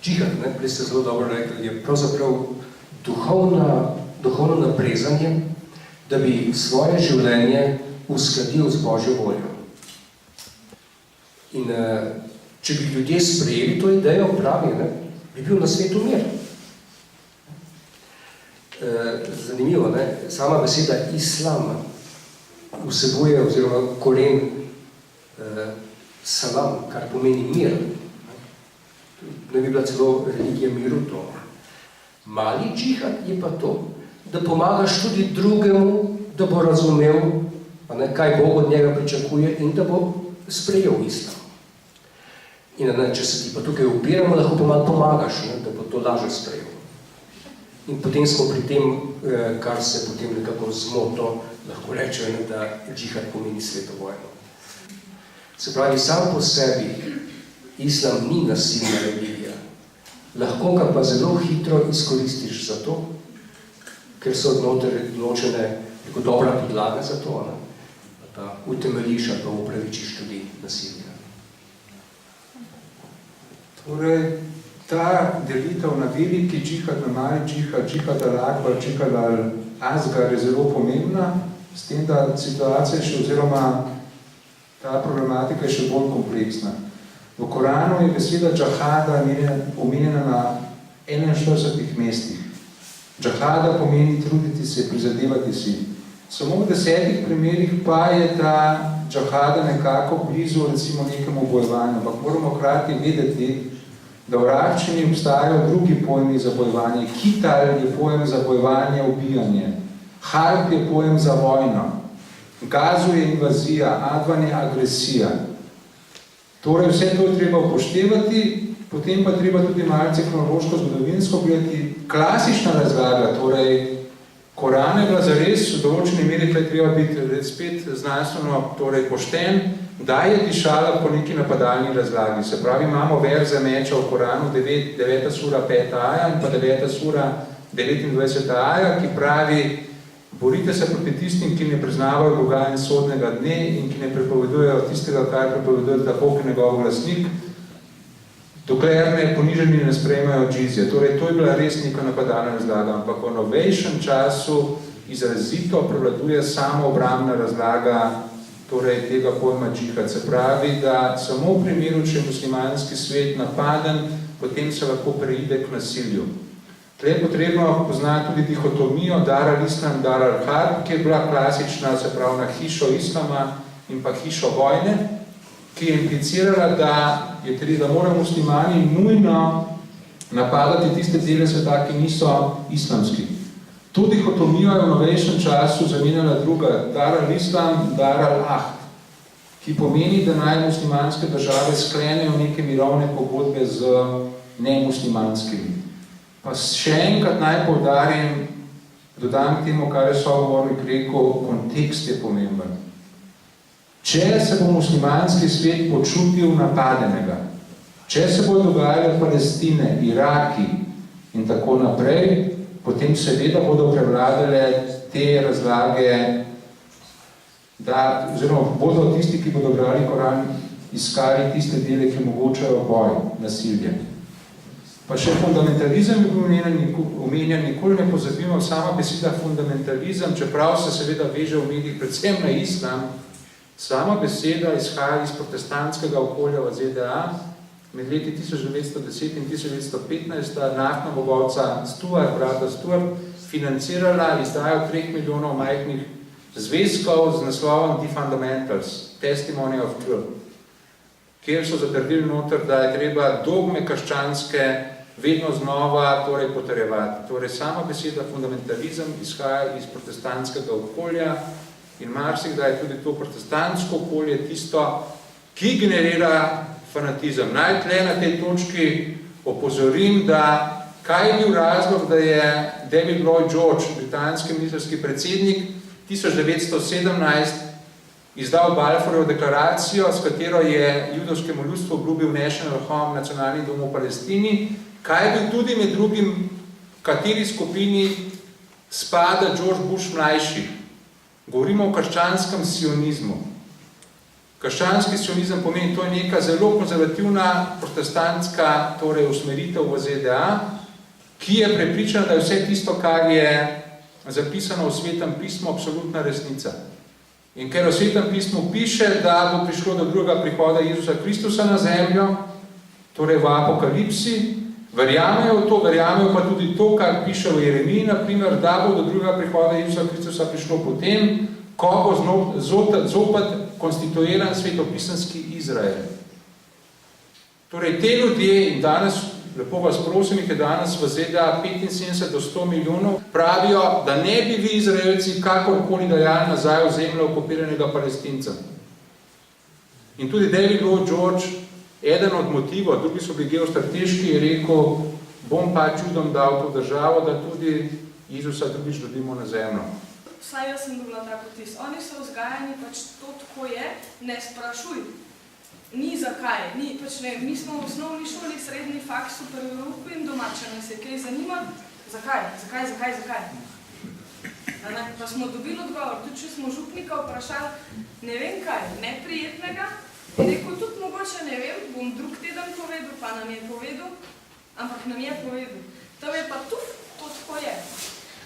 Džihad, prej ste zelo dobro rekli, je pravzaprav duhovno naprezanje, da bi svoje življenje uskladil z Božjo voljo. In če bi ljudje sprejeli to idejo, pravi, bi bil na svetu mir. Zanimivo, sama beseda islam vsebuje, oziroma koren salam, kar pomeni mir. Ne bi bila celo religija miru to. Mali džihad je pa to, da pomagaš tudi drugemu, da bo razumel, kaj Bog od njega pričakuje in da bo sprejel islam. In če se ti pa tukaj upiramo, lahko pomagaš, da bo to lažje sprejel. In potem smo pri tem, kar se potem nekako zmoto lahko reče, da džihad pomeni sveto vojno. Se pravi, sam po sebi islam ni nasilna religija. Lahko ga pa zelo hitro izkoristiš za to, ker so odločene dobra podlaga za to, da utemeljiš ali pa upravičiš tudi nasilje. Torej, ta delitev na veliki džihad, na mali džihad, džihad al-akbar, džihad al-asgar je zelo pomembna, s tem, da situacija še oziroma ta problematika je še bolj kompleksna. V Koranu je beseda džahada omenjena na 41 mestih. Džahada pomeni truditi se, prizadevati si. Samo v 10 primerih pa je ta džahada nekako blizu recimo nekemu bojovanju, ampak moramo hkrati vedeti, da v arabščini obstajajo drugi pojmi za bojevanje. Kital je pojem za bojevanje, ubijanje. Harb je pojem za vojno. Gazu je invazija, advan je agresija. Torej, vse to je treba upoštevati, potem pa treba tudi malce kronološko, zgodovinsko gledati. Klasična razlaga, torej, Koran je bila zares v določeni meri, tukaj treba biti spet znanstveno pošten, da je dišala po neki napadalni razlagi. Se pravi, imamo verze meča v Koranu, 9. sura 5. aja in pa 9. sura 29. aja, ki pravi: borite se proti tistim, ki ne priznavajo Boga in sodnega dne in ki ne prepovedujejo tistega, kar prepoveduje Bog in njegov glasnik, dokler ne poniženi ne sprejemajo džizje. Torej, to je bila res neka napadalna razlaga, ampak v novejšem času izrazito prevladuje samoobrambna razlaga tega pojma džihad. Se pravi, da samo v primeru, če je muslimanski svet napaden, potem se lahko preide k nasilju. Tle je potrebno poznati tudi dihotomijo dar al-islam, dar al-harb, ki je bila klasična, se pravi, na hišo islama in pa hišo vojne, ki je implicirala, da morajo muslimani nujno napadati tiste dele sveta, ki niso islamski. To dihotomijo je v novejšem času zamenjala druga, dar al-islam, dar al-ahd, ki pomeni, da naj muslimanske države sklenejo neke mirovne pogodbe z nemuslimanskimi. Pa še enkrat naj poudarim, dodam temu, kar je sogovornik rekel, kontekst je pomemben. Če se bo muslimanski svet počutil napadenega, če se bo dogajalo Palestine, Iraki in tako naprej, potem seveda bodo prevladale te razlage, oziroma bodo tisti, ki bodo brali Koran, iskali tiste dele, ki omogočajo boj, nasilje. Pa še fundamentalizem je omenjen, nikoli ne pozabimo, sama beseda fundamentalizem, čeprav se seveda veže v medijih predvsem na islam, sama beseda izhaja iz protestantskega okolja v ZDA, med leti 1910 in 1915 naftna bogovca Stuart, brata Stuart, financirala izdajo 3 milijonov majhnih zvezkov z naslovom The Fundamentals, Testimony of Truth, kjer so zatrdili noter, da je treba dogme krščanske vedno znova potrjevati. Torej, sama beseda fundamentalizem izhaja iz protestantskega okolja in marsikdaj je tudi to protestantsko okolje tisto, ki generira fanatizem. Naj tle na tej točki opozorim, da kaj je bil razlog, da je David Lloyd George, britanski ministrski predsednik, 1917 izdal Balfourjevo deklaracijo, s katero je judovskemu ljudstvu obljubil National Home, nacionalni dom v Palestini, kaj je bil tudi med drugim, kateri skupini spada George Bush mlajši. Govorimo o krščanskem sionizmu. Krščanski sionizem pomeni, to je neka zelo konzervativna protestantska torej usmeritev v ZDA, ki je prepričana, da je vse tisto, kar je zapisano v Svetem pismu, absolutna resnica. In ker v Svetem pismu piše, da bo prišlo do drugega prihoda Jezusa Kristusa na zemljo, torej v Apokalipsi, verjamejo to, verjamejo pa tudi to, kar piše v Jeremiji, naprimer, da bo do drugega prihoda Jezusa Kristusa prišlo potem, ko bo zopet konstituiran svetopisanski Izrael. Torej, te ljudje, in danes, lepo vas prosim, jih je danes v ZDA 75 do 100 milijonov, pravijo, da ne bi vi Izraelci kakorkoli dajali nazaj v zemljo okupiranega Palestinca. In tudi David Lloyd George, eden od motivov, drugi so bili geostrateški, je rekel, bom pa čudom dal to državo, da tudi Jezusa drugič dobimo na zemljo. Vsaj jaz sem dobila tako vtis. Oni so vzgajani, pač to tako je, ne sprašuj. Ni zakaj, ni, pač ne, mi smo v osnovni šoli, srednji faks, super veliko in domača nas je kaj zanima, zakaj. Pa smo dobili odgovor, tudi če smo župnika vprašali, ne vem kaj, neprijetnega, in rekel, tudi mogoče ne vem, bom drug teden povedal, pa nam je povedal, ampak nam je povedal. Tam je pa to tako je.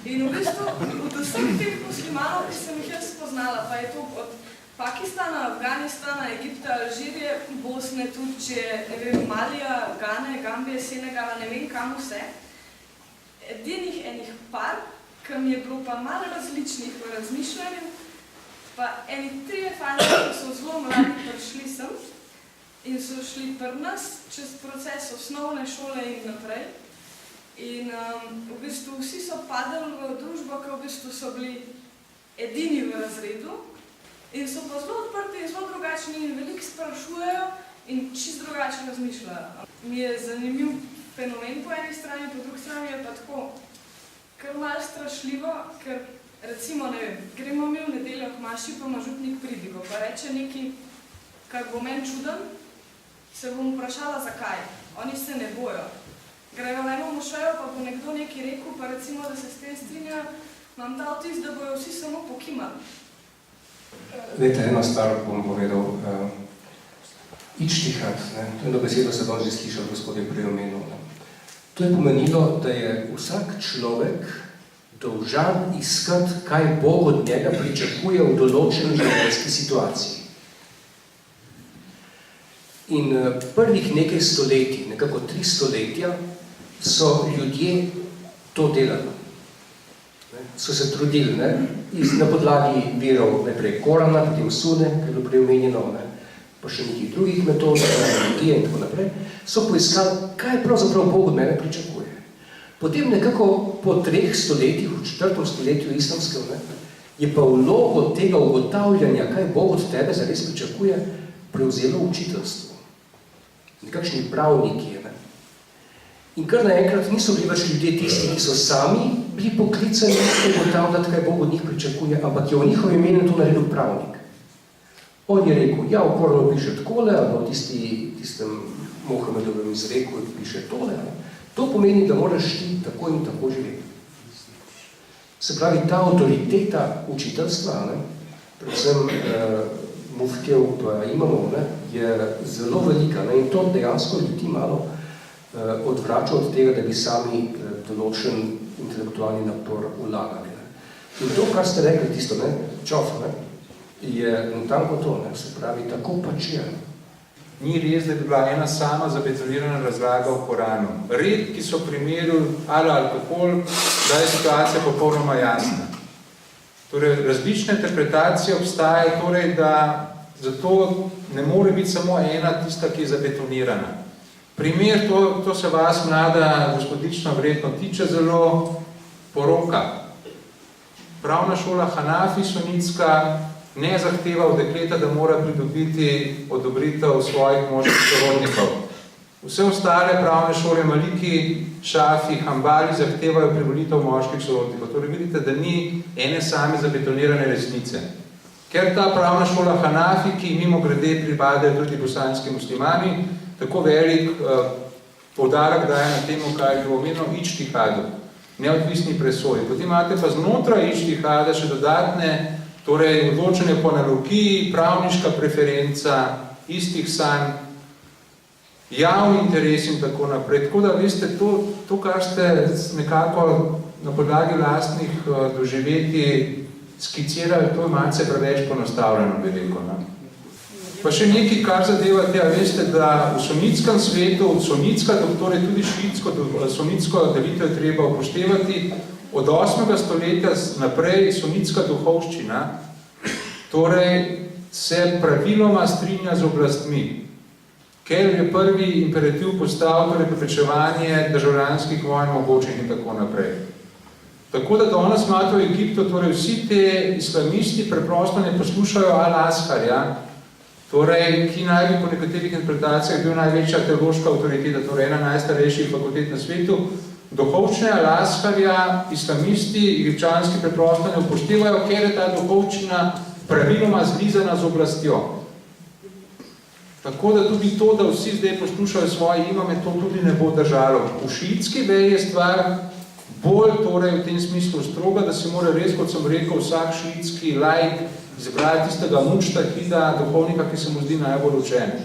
In v bistvu, od vseh teh muslimanov, ki sem jih jaz spoznala, pa je to od Pakistana, Afganistana, Egipta, Alžirije, Bosne, Turčije, ne vem, Malija, Gane, Gambije, Senegala, ne vem kam vse. Edinih enih par, ki mi je bilo pa malo različnih v razmišljanju, pa eni 3 fani, ki so zelo mladi prišli sem in so šli pri nas čez proces osnovne šole in naprej. In v bistvu vsi so padali v družbo, ki v bistvu so bili edini v razredu in so pa zelo odprti in zelo drugačni in veliko sprašujejo in čisto drugače razmišljajo. Mi je zanimiv fenomen po eni strani, po drugi strani je pa tako kar malo strašljivo, ker recimo, ne vem, gremo mi v nedeljo k maši, pa ima župnik pridigo, pa reče nekaj, kar bo meni čuden, se bom vprašala zakaj. Oni se ne bojo. Grejo eno mošejo, pa bo nekdo nekaj rekel, pa recimo, da se s tem strinjajo, imam ta vtis, da bojo vsi samo pokimali. Vete, eno stvar bom povedal. Ičtihad, to eno besedo se bolj že slišal, gospod je prej omenil. To je pomenilo, da je vsak človek dolžan iskati, kaj Bog od njega pričakuje v določeni življenjski situaciji. In prvih nekaj stoletij, nekako 3 stoletja, so ljudje to delali. So se trudili, na podlagi virov najprej Korana, potem Sune, ki je bilo prej omenjeno, pa še nekih drugih metod, analogije in tako naprej, so poiskali, kaj pravzaprav Bog od mene pričakuje. Potem nekako po 3 stoletjih, v 4. stoletju islamskem, je pa vlogo tega ugotavljanja, kaj Bog od tebe zares pričakuje, prevzelo učiteljstvo. Nekakšni pravniki. In kar naenkrat niso bili več ljudje tisti, ki so sami bili poklicani ugotavljati, kaj Bog od njih pričakuje, ampak je v njihovem imenu to naredil pravnik. On je rekel, ja, v Koranu piše takole, ali v tistem Mohamedovem izreku piše tole. To pomeni, da moraš ti tako in tako živeti. Se pravi, ta avtoriteta učiteljstva, predvsem muftijev pa imamov, je zelo velika. In to dejansko ljudi malo odvrača od tega, da bi sami določen intelektualni napor vlagali. In to, kar ste rekli, tisto, čof, je natanko to, se pravi, tako pač je. Ni res, da bi bila ena sama zabetonirana razlaga v Koranu. Red, ki so primerili ali alkohol, da je situacija popolnoma jasna. Torej, različne interpretacije obstajajo, torej, da zato ne more biti samo ena tista, ki je zabetonirana. Primer, to se vas, mlada gospodična, verjetno tiče zelo, poroka. Pravna šola Hanafi sunitska ne zahteva od dekleta, da mora pridobiti odobritev svojih moških sorodnikov. Vse ostale pravne šole, Maliki, Šafi, Hambali, zahtevajo privolitev moških sorodnikov. Torej vidite, da ni ene same zabetonirane resnice. Ker ta pravna šola Hanafi, ki mimo grede pripadajo tudi bosanski muslimani, tako velik poudarek daje na temu, kaj je omenjeno ičtihadu, neodvisni presoji. Potem imate pa znotraj ičtihada še dodatne Torej, odločanje po analogiji, pravniška preferenca, istih sanj, javni interes in tako naprej. Tako da, veste, to kar ste nekako na podlagi lastnih doživetij skicirali, to je malce preveč ponastavljeno, bi rekel. Ne? Pa še nekaj, kar zadeva tega, veste, da v sunitskem svetu, torej tudi sunitsko delitev treba upoštevati, od 8. stoletja naprej sunitska duhovščina, torej se praviloma strinja z oblastmi, ker je prvi imperativ postal, torej preprečevanje državljanskih vojn mogočih in tako naprej. Tako da danes imate v Egiptu, torej vsi te islamisti preprosto ne poslušajo Al-Azharja, torej, ki naj bi po nekaterih interpretacijah bil največja teološka avtoriteta, torej ena najstarejših fakultet na svetu. Duhovščine Al-Azharja islamisti, egipčanski preprosto ne upoštevajo, ker je ta duhovščina praviloma zlizana z oblastjo. Tako da tudi to, da vsi zdaj poslušajo svoje imame, to tudi ne bo držalo. V šiitski veji je stvar bolj torej v tem smislu stroga, da se mora res, kot sem rekel, vsak šiitski laik izbrati tistega mučtahida, duhovnika, ki se mu zdi najbolj učen.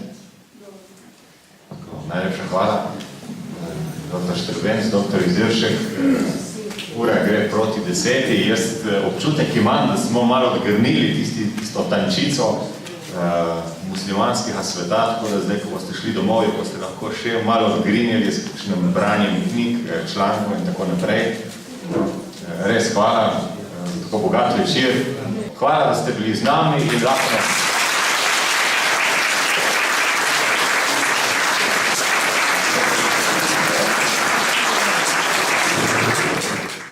Najlepša hvala. Dr. Štrbenc, dr. Iziršek, ura gre proti 10. Jaz občutek imam, da smo malo odgrnili tisto tančico muslimanskega sveta, tako da zdaj, ko boste šli domov, boste lahko še malo odgrinjali s kakšnim branjem knjig, člankov in tako naprej. Res hvala za tako bogat večer. Hvala, da ste bili z nami in lahko